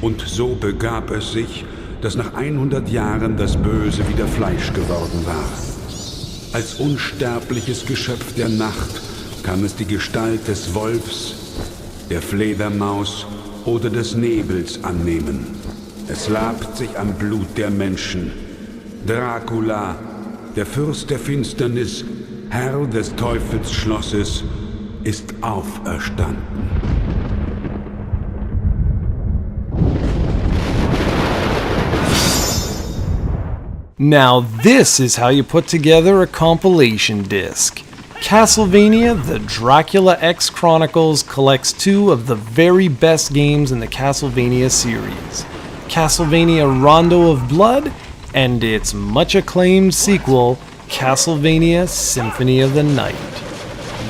Und so begab es sich, dass nach 100 Jahren das Böse wieder Fleisch geworden war. Als unsterbliches Geschöpf der Nacht kam es die Gestalt des Wolfs, der Fledermaus oder des Nebels annehmen. Es labt sich am Blut der Menschen. Dracula, der Fürst der Finsternis, Herr des Teufelsschlosses, ist auferstanden. Now this is how you put together a compilation disc. Castlevania The Dracula X Chronicles collects two of the very best games in the Castlevania series, Castlevania Rondo of Blood and its much acclaimed sequel, Castlevania Symphony of the Night.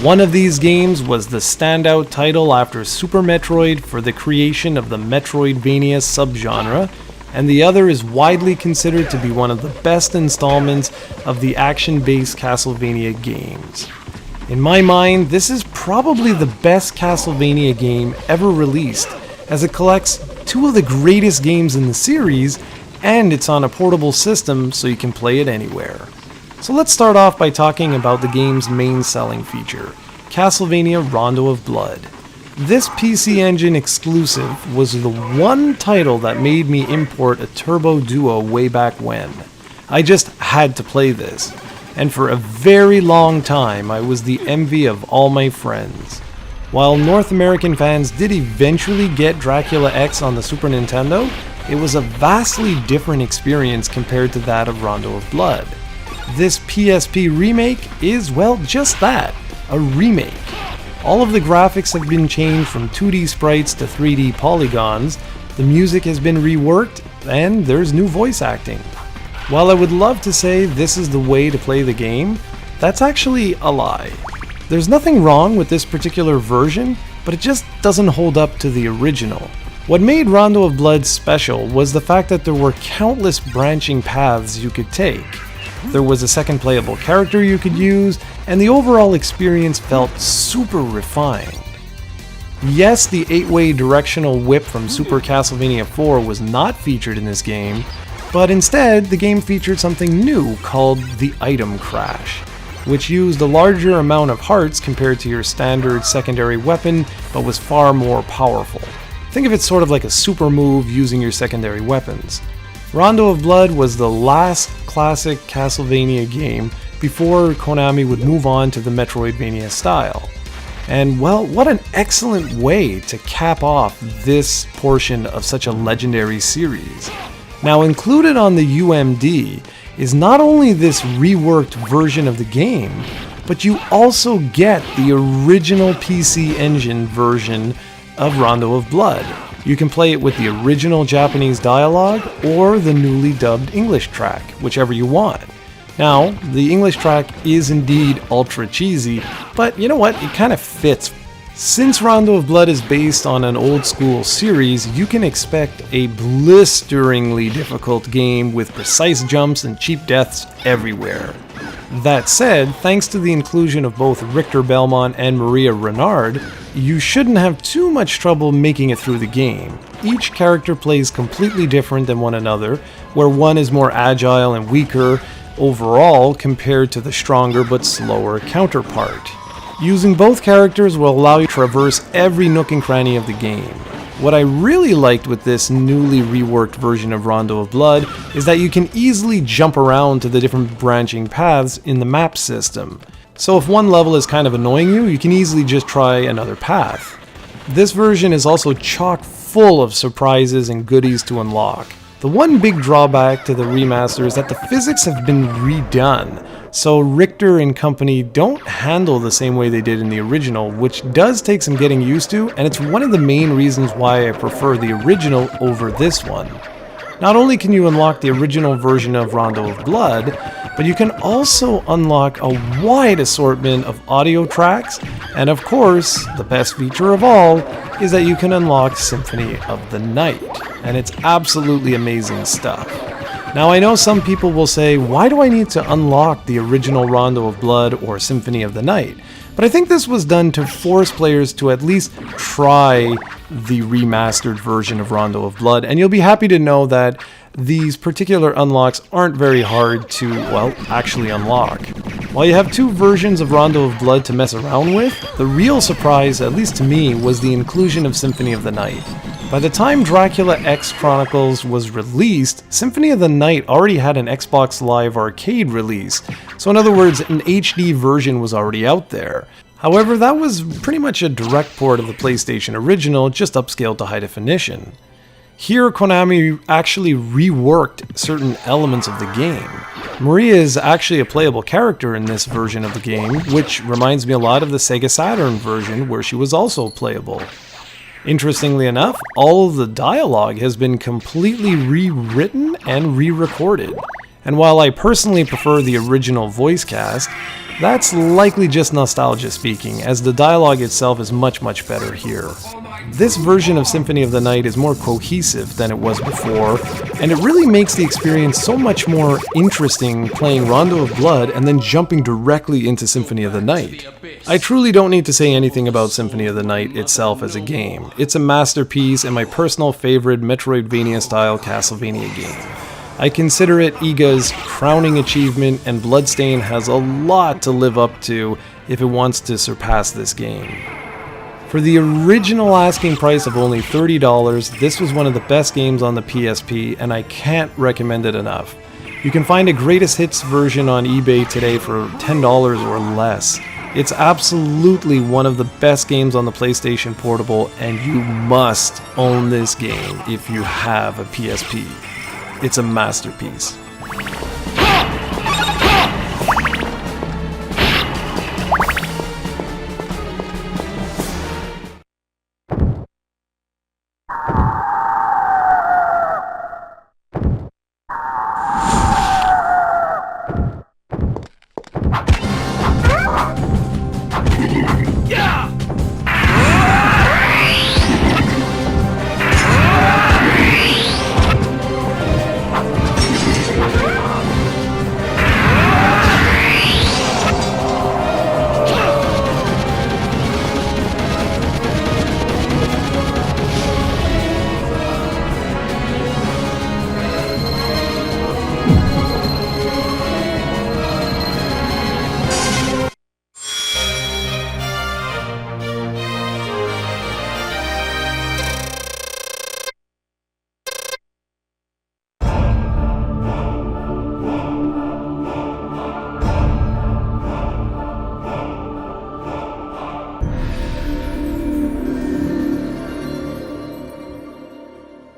One of these games was the standout title after Super Metroid for the creation of the Metroidvania subgenre, and the other is widely considered to be one of the best installments of the action-based Castlevania games. In my mind, this is probably the best Castlevania game ever released, as it collects two of the greatest games in the series, and it's on a portable system so you can play it anywhere. So let's start off by talking about the game's main selling feature, Castlevania Rondo of Blood. This PC Engine exclusive was the one title that made me import a Turbo Duo way back when. I just had to play this, and for a very long time I was the envy of all my friends. While North American fans did eventually get Dracula X on the Super Nintendo, it was a vastly different experience compared to that of Rondo of Blood. This PSP remake is, well, just that, a remake. All of the graphics have been changed from 2D sprites to 3D polygons, the music has been reworked, and there's new voice acting. While I would love to say this is the way to play the game, that's actually a lie. There's nothing wrong with this particular version, but it just doesn't hold up to the original. What made Rondo of Blood special was the fact that there were countless branching paths you could take. There was a second playable character you could use, and the overall experience felt super refined. Yes, the 8-way directional whip from Super Castlevania 4 was not featured in this game, but instead the game featured something new called the Item Crash, which used a larger amount of hearts compared to your standard secondary weapon, but was far more powerful. Think of it sort of like a super move using your secondary weapons. Rondo of Blood was the last classic Castlevania game before Konami would move on to the Metroidvania style. And well, what an excellent way to cap off this portion of such a legendary series. Now included on the UMD is not only this reworked version of the game, but you also get the original PC Engine version of Rondo of Blood. You can play it with the original Japanese dialogue or the newly dubbed English track, whichever you want. Now, the English track is indeed ultra cheesy, but you know what, it kind of fits. Since Rondo of Blood is based on an old school series, you can expect a blisteringly difficult game with precise jumps and cheap deaths everywhere. That said, thanks to the inclusion of both Richter Belmont and Maria Renard, you shouldn't have too much trouble making it through the game. Each character plays completely different than one another, where one is more agile and weaker overall compared to the stronger but slower counterpart. Using both characters will allow you to traverse every nook and cranny of the game. What I really liked with this newly reworked version of Rondo of Blood is that you can easily jump around to the different branching paths in the map system. So if one level is kind of annoying you, you can easily just try another path. This version is also chock full of surprises and goodies to unlock. The one big drawback to the remaster is that the physics have been redone, so Richter and company don't handle the same way they did in the original, which does take some getting used to, and it's one of the main reasons why I prefer the original over this one. Not only can you unlock the original version of Rondo of Blood, but you can also unlock a wide assortment of audio tracks, and of course, the best feature of all is that you can unlock Symphony of the Night, and it's absolutely amazing stuff. Now I know some people will say, why do I need to unlock the original Rondo of Blood or Symphony of the Night? But I think this was done to force players to at least try the remastered version of Rondo of Blood, and you'll be happy to know that these particular unlocks aren't very hard to, well, actually unlock. While you have two versions of Rondo of Blood to mess around with, the real surprise, at least to me, was the inclusion of Symphony of the Night. By the time Dracula X Chronicles was released, Symphony of the Night already had an Xbox Live Arcade release, so in other words, an HD version was already out there. However, that was pretty much a direct port of the PlayStation original, just upscaled to high definition. Here, Konami actually reworked certain elements of the game. Maria is actually a playable character in this version of the game, which reminds me a lot of the Sega Saturn version where she was also playable. Interestingly enough, all of the dialogue has been completely rewritten and re-recorded. And while I personally prefer the original voice cast, that's likely just nostalgia speaking, as the dialogue itself is much better here. This version of Symphony of the Night is more cohesive than it was before, and it really makes the experience so much more interesting playing Rondo of Blood and then jumping directly into Symphony of the Night. I truly don't need to say anything about Symphony of the Night itself as a game. It's a masterpiece and my personal favorite Metroidvania-style Castlevania game. I consider it IGA's crowning achievement, and Bloodstained has a lot to live up to if it wants to surpass this game. For the original asking price of only $30, this was one of the best games on the PSP, and I can't recommend it enough. You can find a greatest hits version on eBay today for $10 or less. It's absolutely one of the best games on the PlayStation Portable, and you must own this game if you have a PSP. It's a masterpiece.